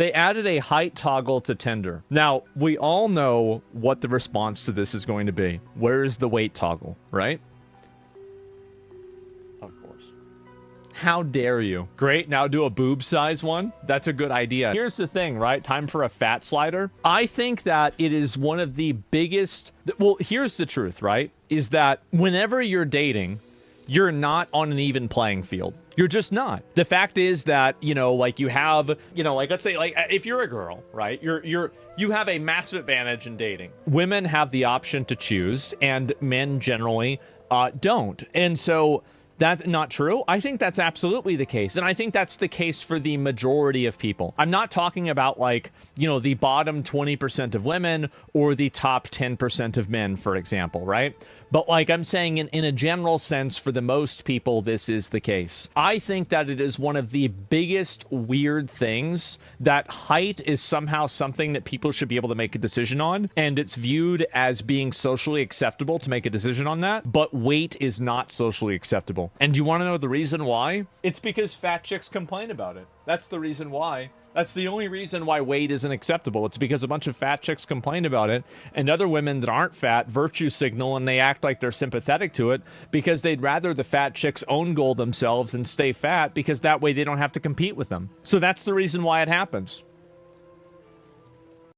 They added a height toggle to Tinder. Now, we all know what the response to this is going to be. Where is the weight toggle, right? Of course. How dare you? Great, now do a boob size one. That's a good idea. Here's the thing, right? Time for a fat slider. I think that it is one of the biggest... Well, here's the truth, right? Is that whenever you're dating, you're not on an even playing field. You're just not. The fact is that, you know, like you have, you know, like let's say like if you're a girl, right? You have a massive advantage in dating. Women have the option to choose and men generally don't. And so that's not true. I think that's absolutely the case. And I think that's the case for the majority of people. I'm not talking about like, you know, the bottom 20% of women or the top 10% of men, for example, right? But like I'm saying in a general sense, for the most people, this is the case. I think that it is one of the biggest weird things that height is somehow something that people should be able to make a decision on. And it's viewed as being socially acceptable to make a decision on that. But weight is not socially acceptable. And do you want to know the reason why? It's because fat chicks complain about it. That's the reason why. That's the only reason why weight isn't acceptable. It's because a bunch of fat chicks complain about it, and other women that aren't fat virtue signal, and they act like they're sympathetic to it because they'd rather the fat chicks own goal themselves and stay fat because that way they don't have to compete with them. So that's the reason why it happens.